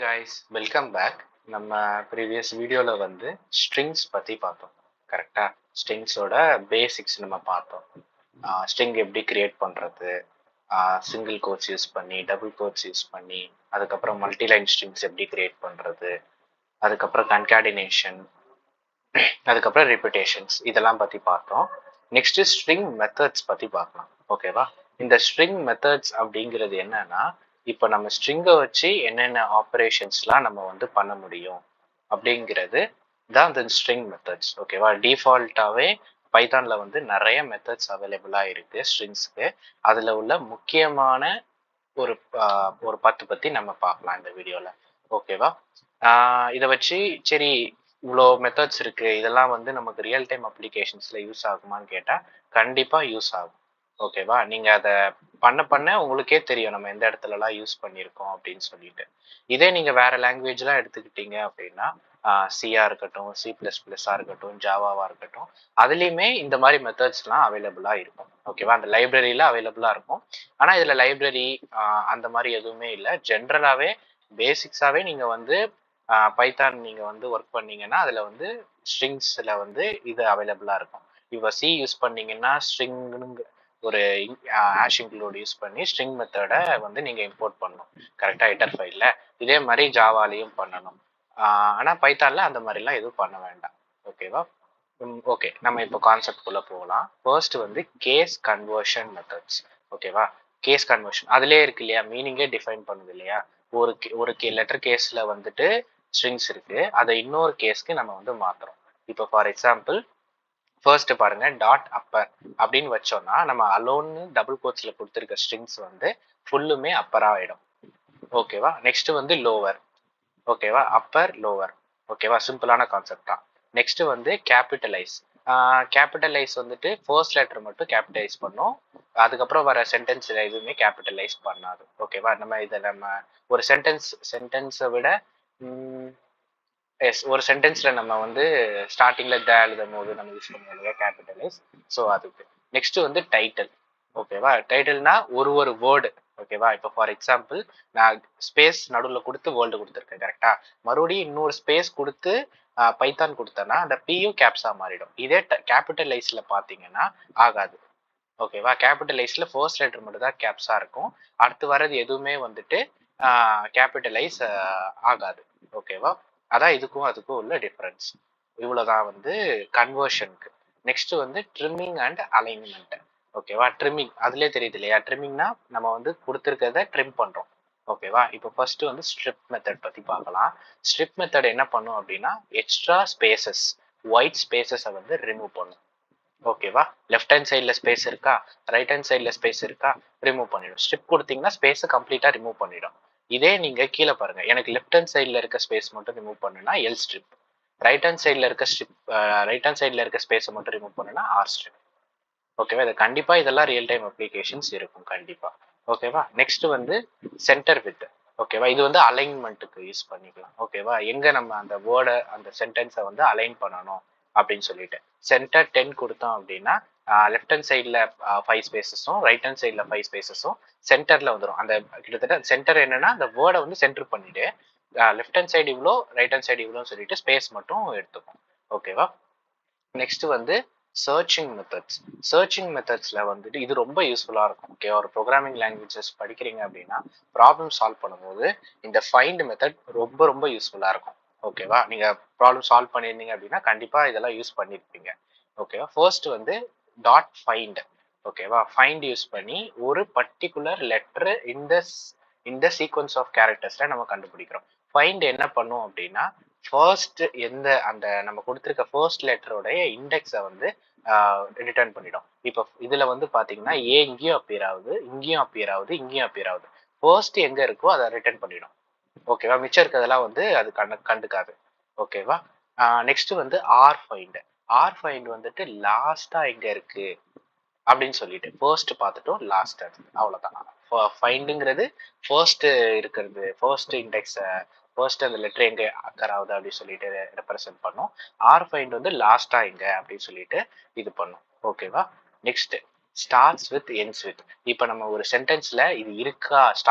guys, welcome back. நம்ம previous வீடியோல வந்து ஸ்ட்ரிங்ஸ் பத்தி பார்த்தோம். கரெக்டா? ஸ்ட்ரிங்ஸோட பேசிக்ஸ் நம்ம பார்த்தோம். ஸ்ட்ரிங் எப்படி கிரியேட் பண்றது, சிங்கிள் கோட்ஸ் யூஸ் பண்ணி, டபுள் கோட்ஸ் யூஸ் பண்ணி, அதுக்கப்புறம் மல்டிலைன் ஸ்ட்ரிங்ஸ் எப்படி கிரியேட் பண்றது, அதுக்கப்புறம் கன்காடினேஷன், அதுக்கப்புறம் ரிப்பிட்டேஷன்ஸ் இதெல்லாம் பத்தி பார்த்தோம். நெக்ஸ்ட் ஸ்ட்ரிங் மெத்தட்ஸ் பத்தி பார்க்கலாம். ஓகேவா? இந்த ஸ்ட்ரிங் மெத்தட்ஸ் அப்படிங்கிறது என்னன்னா, இப்போ நம்ம ஸ்ட்ரிங்கை வச்சு என்னென்ன ஆப்ரேஷன்ஸ்லாம் நம்ம வந்து பண்ண முடியும் அப்படிங்கிறது தான் இந்த ஸ்ட்ரிங் மெத்தட்ஸ். ஓகேவா? டிஃபால்ட்டாகவே பைத்தான்ல வந்து நிறைய மெத்தட்ஸ் அவைலபிளாக இருக்கு ஸ்ட்ரிங்ஸ்க்கு. அதில் உள்ள முக்கியமான ஒரு ஒரு 10 பத்தி நம்ம பார்க்கலாம் இந்த வீடியோவில். ஓகேவா? இதை வச்சு சரி இவ்வளோ மெத்தட்ஸ் இருக்கு, இதெல்லாம் வந்து நமக்கு ரியல் டைம் அப்ளிகேஷன்ஸ்ல யூஸ் ஆகுமான்னு கேட்டால் கண்டிப்பாக யூஸ் ஆகும். ஓகேவா? நீங்கள் அதை பண்ண உங்களுக்கே தெரியும் நம்ம எந்த இடத்துலலாம் யூஸ் பண்ணியிருக்கோம் அப்படின்னு சொல்லிட்டு. இதே நீங்கள் வேற லாங்குவேஜ்லாம் எடுத்துக்கிட்டீங்க அப்படின்னா சியா இருக்கட்டும், C++ஆ இருக்கட்டும், ஜாவாவா இருக்கட்டும், அதுலேயுமே இந்த மாதிரி மெத்தட்ஸ்லாம் அவைலபிளாக இருக்கும். ஓகேவா? அந்த லைப்ரரியில் அவைலபிளாக இருக்கும். ஆனால் இதில் லைப்ரரி அந்த மாதிரி எதுவுமே இல்லை. ஜென்ரலாகவே பேசிக்ஸாகவே நீங்கள் வந்து பைத்தான் நீங்கள் வந்து ஒர்க் பண்ணீங்கன்னா அதில் வந்து ஸ்ட்ரிங்ஸில் வந்து இது அவைலபிளாக இருக்கும். இப்போ சி யூஸ் பண்ணீங்கன்னா ஸ்ட்ரிங்னு ஒரு ஹேஷ் இன்க்ளூட் யூஸ் பண்ணி ஸ்ட்ரிங் மெத்தடை வந்து நீங்கள் இம்போர்ட் பண்ணணும். கரெக்டாக ஹெட்டர் ஃபைலில். இதே மாதிரி ஜாவாலையும் பண்ணணும். ஆனால் பைத்தானில் அந்த மாதிரிலாம் எதுவும் பண்ண வேண்டாம். ஓகேவா? ஓகே, நம்ம இப்போ கான்செப்ட்குள்ளே போகலாம். ஃபர்ஸ்ட் வந்து கேஸ் கன்வர்ஷன் மெத்தட்ஸ். ஓகேவா? கேஸ் கன்வர்ஷன் அதுலேயே இருக்கு இல்லையா, மீனிங்கே டிஃபைன் பண்ணுது இல்லையா. ஒரு லெட்டர் கேஸில் வந்துட்டு ஸ்ட்ரிங்ஸ் இருக்கு, அதை இன்னொரு கேஸ்க்கு நம்ம வந்து மாற்றுறோம். இப்போ ஃபார் எக்ஸாம்பிள் ஃபர்ஸ்ட் பாருங்க, டாட் அப்பர் அப்படின்னு வச்சோம்னா நம்ம அலோன்னு டபுள் கோட்ஸ்ல கொடுத்துருக்க ஸ்ட்ரிங்ஸ் வந்து ஃபுல்லுமே அப்பரா ஆயிடும். ஓகேவா? நெக்ஸ்ட் வந்து லோவர். ஓகேவா? அப்பர் லோவர். ஓகேவா? சிம்பிளான கான்செப்ட் தான். நெக்ஸ்ட் வந்து கேபிட்டலைஸ். கேபிட்டலைஸ் வந்துட்டு ஃபர்ஸ்ட் லெட்டர் மட்டும் கேபிட்டலைஸ் பண்ணும், அதுக்கப்புறம் வர சென்டென்ஸ்ல எதுவுமே கேபிட்டலைஸ் பண்ணாது. ஓகேவா? நம்ம ஒரு சென்டென்ஸை விட எஸ், ஒரு சென்டென்ஸ்ல நம்ம வந்து ஸ்டார்டிங்ல த எழுதும் போது நம்ம யூஸ் பண்ணுவோம் இல்லையா கேபிட்டலைஸ். ஸோ அதுக்கு நெக்ஸ்ட் வந்து டைட்டில். ஓகேவா? டைட்டில்னா ஒரு வேர்டு. ஓகேவா? இப்போ ஃபார் எக்ஸாம்பிள் நான் ஸ்பேஸ் நடுவில் கொடுத்து வேர்ல்டு கொடுத்துருக்கேன். கரெக்டா? மறுபடியும் இன்னொரு ஸ்பேஸ் கொடுத்து பைத்தான் கொடுத்தேன்னா அந்த பியும் கேப்ஸா மாறிடும். இதே கேபிட்டலைஸ்ல பார்த்தீங்கன்னா ஆகாது. ஓகேவா? கேபிட்டலைஸ்ல ஃபர்ஸ்ட் லெட்டர் மட்டும் தான் கேப்ஸா இருக்கும், அடுத்து வர்றது எதுவுமே வந்துட்டு கேபிட்டலைஸ் ஆகாது. ஓகேவா? அதான் இதுக்கும் அதுக்கும் உள்ள டிஃபரன்ஸ். இவ்வளவுதான் வந்து கன்வர்ஷனுக்கு. நெக்ஸ்ட் வந்து ட்ரிம்மிங் அண்ட் அலைன்மெண்ட். ஓகேவா? ட்ரிம்மிங் அதுலேயே தெரியுது இல்லையா, ட்ரிம்மிங்னா நம்ம வந்து கொடுத்துருக்கிறத ட்ரிம் பண்றோம். ஓகேவா? இப்போ ஃபர்ஸ்ட் வந்து ஸ்ட்ரிப் மெத்தட் பத்தி பார்க்கலாம். ஸ்ட்ரிப் மெத்தட் என்ன பண்ணும் அப்படின்னா எக்ஸ்ட்ரா ஸ்பேசஸ், ஒயிட் ஸ்பேசஸை வந்து ரிமூவ் பண்ணும். ஓகேவா? லெஃப்ட் ஹேண்ட் சைடில் ஸ்பேஸ் இருக்கா, ரைட் ஹேண்ட் சைடில் ஸ்பேஸ் இருக்கா, ரிமூவ் பண்ணிடும். ஸ்ட்ரிப் கொடுத்தீங்கன்னா ஸ்பேஸை கம்ப்ளீட்டாக ரிமூவ் பண்ணிடும். இதே நீங்க கீழே பாருங்க, எனக்கு லெஃப்ட் ஹேண்ட் சைடில் இருக்க ஸ்பேஸ் மட்டும் ரிமூவ் பண்ணுனா எல் ஸ்ட்ரிப், ரைட் ஹேண்ட் சைடில் இருக்க ஸ்பேஸை மட்டும் ரிமூவ் பண்ணுனா ஆர் ஸ்ட்ரிப். ஓகேவா? இது கண்டிப்பா இதெல்லாம் ரியல் டைம் அப்ளிகேஷன்ஸ் இருக்கும் கண்டிப்பா. ஓகேவா? நெக்ஸ்ட் வந்து சென்டர் வித். ஓகேவா? இது வந்து அலைன்மெண்ட்டுக்கு யூஸ் பண்ணிக்கலாம். ஓகேவா? எங்க நம்ம அந்த வேர்டை அந்த சென்டென்ஸை வந்து அலைன் பண்ணணும் அப்படின்னு சொல்லிட்டு சென்டர் 10 கொடுத்தோம் அப்படின்னா லெஃப்ட் ஹேண்ட் சைடில் 5 ஸ்பேசஸும் ரைட் ஹேண்ட் சைடில் 5 ஸ்பேசஸும் சென்டர்ல வந்துடும். அந்த கிட்டத்தட்ட சென்டர் என்னன்னா அந்த வேர்டை வந்து சென்டர் பண்ணிட்டு லெஃப்ட் ஹேண்ட் சைடு இவ்வளோ, ரைட் ஹேண்ட் சைடு இவ்வளோன்னு சொல்லிட்டு ஸ்பேஸ் மட்டும் எடுத்துக்கும். ஓகேவா? நெக்ஸ்ட் வந்து சர்ச்சிங் மெத்தட்ஸ். சர்ச்சிங் மெத்தட்ஸ்ல வந்துட்டு இது ரொம்ப யூஸ்ஃபுல்லா இருக்கும். ஓகே, ஒரு ப்ரோக்ராமிங் லாங்குவேஜஸ் படிக்கிறீங்க அப்படின்னா ப்ராப்ளம் சால்வ் பண்ணும்போது இந்த ஃபைண்ட் மெத்தட் ரொம்ப ரொம்ப யூஸ்ஃபுல்லா இருக்கும். ஓகேவா? நீங்க ப்ராப்ளம் சால்வ் பண்ணியிருந்தீங்க அப்படின்னா கண்டிப்பா இதெல்லாம் யூஸ் பண்ணியிருப்பீங்க. ஓகேவா? ஃபர்ஸ்ட் வந்து டாட் ஃபைண்ட். ஓகேவா? ஃபைண்ட் யூஸ் பண்ணி ஒரு பர்டிகுலர் லெட்டர் இந்த சீக்வன்ஸ் ஆஃப் கேரக்டர்ஸ்ல நம்ம கண்டுபிடிக்கிறோம். ஃபைண்ட் என்ன பண்ணும் அப்படின்னா ஃபர்ஸ்ட் எந்த அந்த நம்ம கொடுத்துருக்க ஃபர்ஸ்ட் லெட்டரோடைய இண்டெக்ஸை வந்து ரிட்டர்ன் பண்ணிடும். இப்போ இதுல வந்து பாத்தீங்கன்னா ஏ இங்கேயும் அப்பியர் ஆகுது, இங்கேயும் அப்பியர் ஆகுது, இங்கேயும் அப்பியர் ஆகுது. ஃபர்ஸ்ட் எங்க இருக்கோ அதை ரிட்டர்ன் பண்ணிடும். ஓகேவா? மிச்சம் இருக்கிறதெல்லாம் வந்து அது கண்டுக்காது. ஓகேவா? நெக்ஸ்ட் வந்து ஆர் ஃபைண்ட். ஆர் ஃபைண்ட் வந்துட்டு லாஸ்டா எங்க இருக்கு அப்படின்னு சொல்லிட்டு ஃபர்ஸ்ட் பார்த்துட்டோம், லாஸ்ட் அவ்வளவுதான். ஃபைண்டுங்கிறது ஃபர்ஸ்ட் இருக்கிறது, ஃபர்ஸ்ட் இண்டெக்ஸ், ஃபர்ஸ்ட் அந்த லெட்டர் எங்க அக்கர் ஆகுது அப்படின்னு சொல்லிட்டு ரெப்ரசென்ட் பண்ணும். ஆர் ஃபைண்ட் வந்து லாஸ்டா எங்க அப்படின்னு சொல்லிட்டு இது பண்ணும். ஓகேவா? Next starts with ends with. இப்போ நம்ம ஒரு சென்டென்ஸ்ல இது இருக்கா,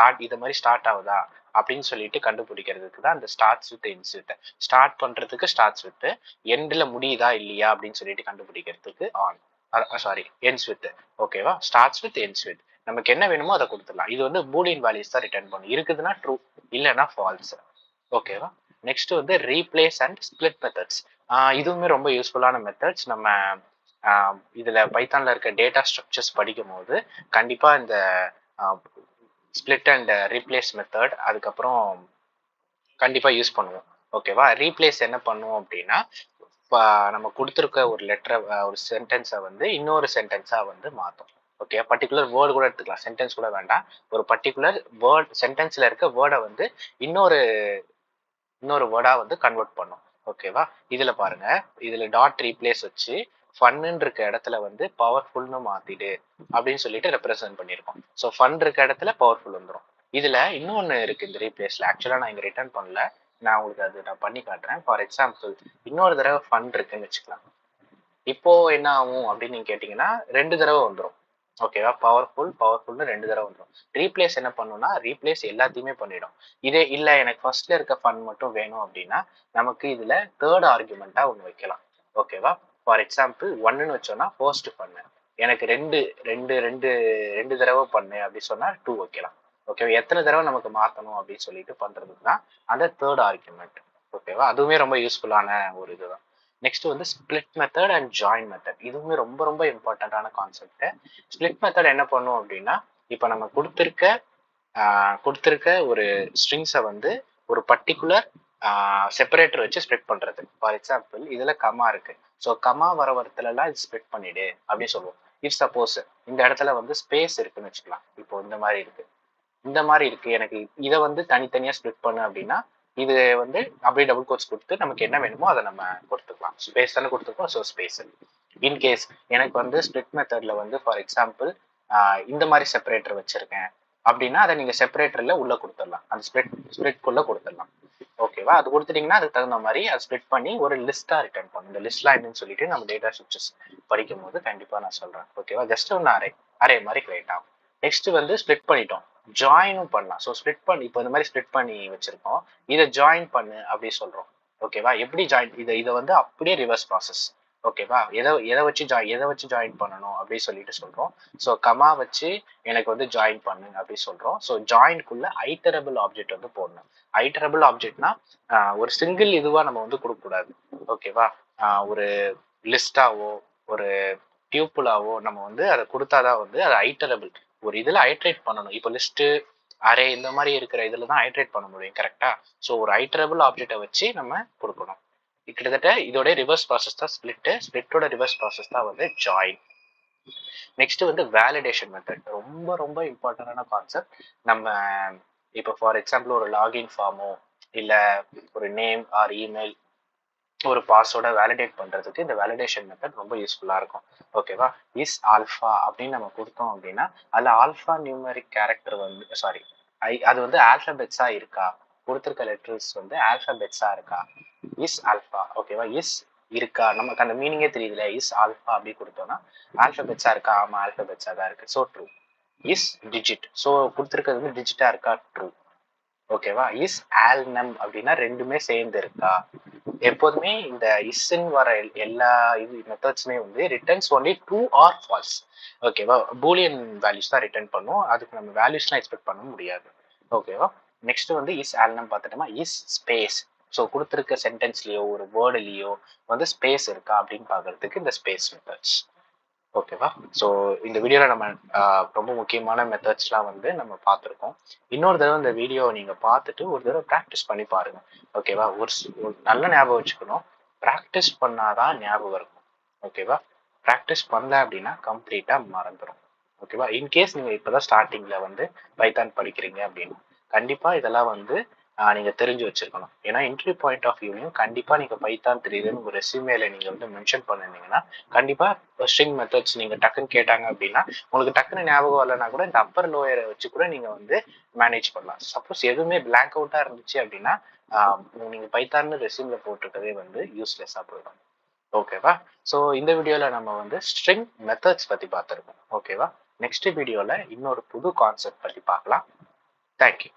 இது மாதிரி ஸ்டார்ட் ஆகுதா அப்படின்னு சொல்லிட்டு கண்டுபிடிக்கிறதுக்கு தான் அந்த starts with ends with. Start பண்றதுக்கு ஸ்டார்ட்ஸ் வித், எண்ட்ல முடியுதா இல்லையா அப்படின்னு சொல்லிட்டு கண்டுபிடிக்கிறதுக்கு ஆன் சாரி எண்ட்ஸ் வித். ஓகேவா, ஸ்டார்ட்ஸ் வித் எண்ட்ஸ் வித். நமக்கு என்ன வேணுமோ அதை கொடுத்துடலாம். இது வந்து பூலியன் வேல்யூஸ் தான் ரிட்டர்ன் பண்ணும். இருக்குதுன்னா ட்ரூ, இல்லைன்னா ஃபால்ஸ். ஓகேவா. நெக்ஸ்ட் வந்து ரீப்ளேஸ் அண்ட் ஸ்பிளிட் மெத்தட்ஸ். இதுவுமே ரொம்ப யூஸ்ஃபுல்லான மெத்தட்ஸ். நம்ம இதுல பைத்தான்ல இருக்க டேட்டா ஸ்ட்ரக்சர்ஸ் படிக்கும் போது கண்டிப்பா இந்த ஸ்பிளிட் அண்ட் ரீப்ளேஸ் மெத்தட் அதுக்கப்புறம் கண்டிப்பா யூஸ் பண்ணுவோம். ஓகேவா. ரீப்ளேஸ் என்ன பண்ணுவோம் அப்படின்னா, நம்ம கொடுத்துருக்க ஒரு லெட்டரை ஒரு சென்டென்ஸை வந்து இன்னொரு சென்டென்ஸா வந்து மாற்றும். ஓகே, பர்டிகுலர் வேர்டு கூட எடுத்துக்கலாம், சென்டென்ஸ் கூட வேண்டாம். ஒரு பர்டிகுலர் வேர்ட் சென்டென்ஸ்ல இருக்க வேர்டை வந்து இன்னொரு வேர்டா வந்து கன்வெர்ட் பண்ணும். ஓகேவா. இதுல பாருங்க, இதுல டாட் ரீப்ளேஸ் வச்சு ஃபன்னு இருக்க இடத்துல வந்து பவர்ஃபுல்னு மாத்திடு அப்படின்னு சொல்லிட்டு ரெப்ரசென்ட் பண்ணியிருக்கோம். ஸோ ஃபன் இருக்க இடத்துல பவர்ஃபுல் வந்துடும். இதுல இன்னொன்னு இருக்கு இந்த ரீப்ளேஸ்ல. ஆக்சுவலா நான் இங்க ரிட்டர்ன் பண்ணல, நான் உங்களுக்கு அது நான் பண்ணி காட்டுறேன். ஃபார் எக்ஸாம்பிள் இன்னொரு தடவை ஃபன் இருக்குன்னு வச்சுக்கலாம். இப்போ என்ன ஆகும் அப்படின்னு நீங்க கேட்டீங்கன்னா 2 தடவை வந்துடும். ஓகேவா, பவர்ஃபுல்னு 2 தடவை வந்துடும். ரீப்ளேஸ் என்ன பண்ணும்னா ரீப்ளேஸ் எல்லாத்தையுமே பண்ணிடும். இதே இல்லை எனக்கு ஃபர்ஸ்ட்ல இருக்க ஃபன் மட்டும் வேணும் அப்படின்னா நமக்கு இதுல தேர்ட் ஆர்குமெண்டா ஒன்று வைக்கலாம். ஓகேவா. ஃபார் எக்ஸாம்பிள் 1ன்னு வச்சோம்னா ஃபர்ஸ்ட் ஃபன்னு, எனக்கு ரெண்டு தடவை பண்ணு அப்படி சொன்னா 2 வைக்கலாம். ஓகேவா. எத்தனை தடவை நமக்கு மாற்றணும் அப்படின்னு சொல்லிட்டு பண்றதுக்கு தான் அந்த தேர்ட் ஆர்குமெண்ட். ஓகேவா. அதுவுமே ரொம்ப யூஸ்ஃபுல்லான ஒரு இதுதான். நெக்ஸ்ட் வந்து split method and join method. இதுவுமே ரொம்ப ரொம்ப இம்பார்ட்டன்டான கான்செப்ட். ஸ்பிளிட் மெத்தட் என்ன பண்ணும் அப்படின்னா, இப்போ நம்ம கொடுத்துருக்க ஒரு ஸ்ட்ரிங்ஸை வந்து ஒரு பர்டிகுலர் செப்பரேட்டர் வச்சு ஸ்ப்ளிட் பண்றது. ஃபார் எக்ஸாம்பிள் இதுல கமா இருக்கு. ஸோ கமா வர வரத்துலலாம் இது ஸ்ப்ளிட் பண்ணிடு அப்படின்னு சொல்லுவோம். இஃப் சப்போஸ் இந்த இடத்துல வந்து ஸ்பேஸ் இருக்குன்னு வச்சுக்கலாம். இப்போ இந்த மாதிரி இருக்கு எனக்கு இதை வந்து தனித்தனியா ஸ்ப்ளிட் பண்ணு அப்படின்னா இது வந்து அப்படியே டபுள் கோட்ஸ் கொடுத்து நமக்கு என்ன வேணுமோ அதை நம்ம கொடுத்துக்கலாம். ஸ்பேஸ் தானே கொடுத்துருக்கோம், ஸோ ஸ்பேஸ். இன்கேஸ் எனக்கு வந்து ஸ்ப்ளிட் மெத்தட்ல வந்து ஃபார் எக்ஸாம்பிள் இந்த மாதிரி செப்பரேட்டர் வச்சிருக்கேன் அப்படின்னா அதை நீங்க செப்பரேட்டர்ல உள்ள கொடுத்துடலாம், அந்த ஸ்ப்ளிட்குள்ள கொடுத்துடலாம். ஓகேவா. அது கொடுத்துட்டீங்கன்னா அதுக்கு தகுந்த மாதிரி அதை ஸ்ப்ளிட் பண்ணி ஒரு லிஸ்டா ரிட்டர்ன் பண்ணும். இந்த லிஸ்ட்லாம் என்னன்னு சொல்லிட்டு நம்ம டேட்டா ஸ்ட்ரக்சர்ஸ் படிக்கும் போது கண்டிப்பா நான் சொல்றேன். ஓகேவா. ஜஸ்ட் ஒன்று அரே மாதிரி கிரியேட் ஆகும். நெக்ஸ்ட் வந்து ஸ்ப்ளிட் பண்ணிட்டோம், ஜாயினும் பண்ணலாம். ஸோ ஸ்ப்ளிட் பண்ணி இப்போ இந்த மாதிரி ஸ்ப்ளிட் பண்ணி வச்சிருக்கோம், இதை ஜாயின் பண்ணு அப்படி சொல்றோம். ஓகேவா. எப்படி ஜாயின், இதை வந்து அப்படியே ரிவர்ஸ் ப்ராசஸ். ஓகேவா. எதை வச்சு ஜாயின் பண்ணணும் அப்படின்னு சொல்லிட்டு சொல்றோம். ஸோ கமா வச்சு எனக்கு வந்து ஜாயின் பண்ணு அப்படி சொல்றோம். ஸோ ஜாயின்குள்ள ஐட்டரபிள் ஆப்ஜெக்ட் வந்து போடணும். ஐட்டரபிள் ஆப்ஜெக்ட்னா ஒரு சிங்கிள் இதுவா நம்ம வந்து கொடுக்க கூடாது. ஓகேவா. ஒரு லிஸ்டாவோ ஒரு டியூப்புலாவோ நம்ம வந்து அதை கொடுத்தாதான் வந்து அது ஐட்டரபிள். ஒரு இதுல ஐட்ரேட் பண்ணணும். இப்போ லிஸ்ட் அரே இந்த மாதிரி இருக்கிற இதுல தான் ஐட்ரேட் பண்ண முடியும். கரெக்டா. ஸோ ஒரு ஐட்டரபிள் ஆப்ஜெக்டை வச்சு நம்ம கொடுக்கணும். கிட்டத்தட்ட இதோட ரிவர்ஸ் ப்ராசஸ் தான் ஸ்பிளிட்டோட ரிவர்ஸ் ப்ராசஸ் தான் வந்து ஜாயின். நெக்ஸ்ட் வந்து வேலிடேஷன் மெத்தட். ரொம்ப ரொம்ப இம்பார்ட்டன்டான கான்செப்ட். நம்ம இப்போ ஃபார் எக்ஸாம்பிள் ஒரு லாகின் ஃபார்மோ இல்ல ஒரு நேம் ஆர் இமெயில் ஒரு பாஸ்வேர்டை வேலிடேட் பண்றதுக்கு இந்த வேலிடேஷன் மெத்தட் ரொம்ப யூஸ்ஃபுல்லா இருக்கும். ஓகேவா. இஸ் ஆல்ஃபா அப்படின்னு நம்ம கொடுத்தோம் அப்படின்னா அதுல ஆல்ஃபா நியூமரிக் கேரக்டர் வந்து சாரி அது வந்து ஆல்பபெட்ஸா இருக்கா, கொடுத்துருக்க லெட்டர்ஸ் வந்து ஆல்பபெட்ஸா இருக்கா. Is alpha. ஓகேவா. இஸ் இருக்கா, நமக்கு அந்த மீனிங்கே தெரியுதுல. இஸ் ஆல்ஃபா அப்படி கொடுத்தோம்னா ஆல்பபெட்ஸா இருக்கா, ஆமா ஆல்பபெட்ஸா தான் இருக்கு, so true. Is digit, so கொடுத்துருக்கிறது வந்து டிஜிட்டா இருக்கா, ட்ரூ. ஓகேவா. இஸ் ஆல்னம் அப்படின்னா ரெண்டுமே சேர்ந்து இருக்கா. எப்போதுமே இந்த இஸ்ன்னு வர எல்லா மெத்தட்ஸுமே வந்து returns only true or false. ஓகேவா. பூலியன் வேல்யூஸ் தான் ரிட்டர்ன் பண்ணும், அதுக்கு நம்ம வேல்யூஸ்லாம் எக்ஸ்பெக்ட் பண்ண முடியாது. ஓகேவா. நெக்ஸ்ட் வந்து இஸ் ஆல்னம் பார்த்துட்டோமா. இஸ் ஸ்பேஸ், ஸோ கொடுத்துருக்க சென்டென்ஸ்லயோ ஒரு வேர்டுலயோ வந்து ஸ்பேஸ் இருக்கா அப்படின்னு பார்க்கறதுக்கு இந்த ஸ்பேஸ் மெத்தட்ஸ். ஓகேவா. ஸோ இந்த வீடியோவில் நம்ம ரொம்ப முக்கியமான மெத்தட்ஸ்லாம் வந்து நம்ம பார்த்துருக்கோம். இன்னொரு தடவை இந்த வீடியோவை நீங்கள் பார்த்துட்டு ஒரு தடவை ப்ராக்டிஸ் பண்ணி பாருங்கள். ஓகேவா. ஒரு நல்ல ஞாபகம் வச்சுக்கணும், ப்ராக்டிஸ் பண்ணாதான் ஞாபகம் இருக்கும். ஓகேவா. ப்ராக்டிஸ் பண்ணல அப்படின்னா கம்ப்ளீட்டாக மறந்துடும். ஓகேவா. இன்கேஸ் நீங்கள் இப்போ தான் ஸ்டார்டிங்கில் வந்து பைத்தான் படிக்கிறீங்க அப்படின்னா கண்டிப்பாக இதெல்லாம் வந்து நீங்கள் தெரிஞ்சு வச்சிருக்கணும். ஏன்னா இன்டர்வியூ பாயிண்ட் ஆஃப் வியூலையும் கண்டிப்பாக நீங்கள் பைத்தான் தெரியுதுன்னு ஒரு ரெஸ்யூமேல நீங்கள் வந்து மென்ஷன் பண்ணிருந்தீங்கன்னா கண்டிப்பாக ஸ்ட்ரிங் மெத்தட்ஸ் நீங்கள் டக்குன்னு கேட்டாங்க அப்படின்னா உங்களுக்கு டக்குன்னு ஞாபகம் வரலன்னா கூட இந்த அப்பர் லோயரை வச்சு கூட நீங்கள் வந்து மேனேஜ் பண்ணலாம். சப்போஸ் எதுவுமே பிளாங்க் அவுட்டாக இருந்துச்சு அப்படின்னா நீங்கள் பைத்தான்னு ரெஸ்யூமில் போட்டிருக்கதே வந்து யூஸ்லெஸ்ஸாக போயிடும். ஓகேவா. ஸோ இந்த வீடியோவில் நம்ம வந்து ஸ்ட்ரிங் மெத்தட்ஸ் பற்றி பார்த்துருக்கோம். ஓகேவா. நெக்ஸ்ட் வீடியோவில் இன்னொரு புது கான்செப்ட் பற்றி பார்க்கலாம். தேங்க்யூ.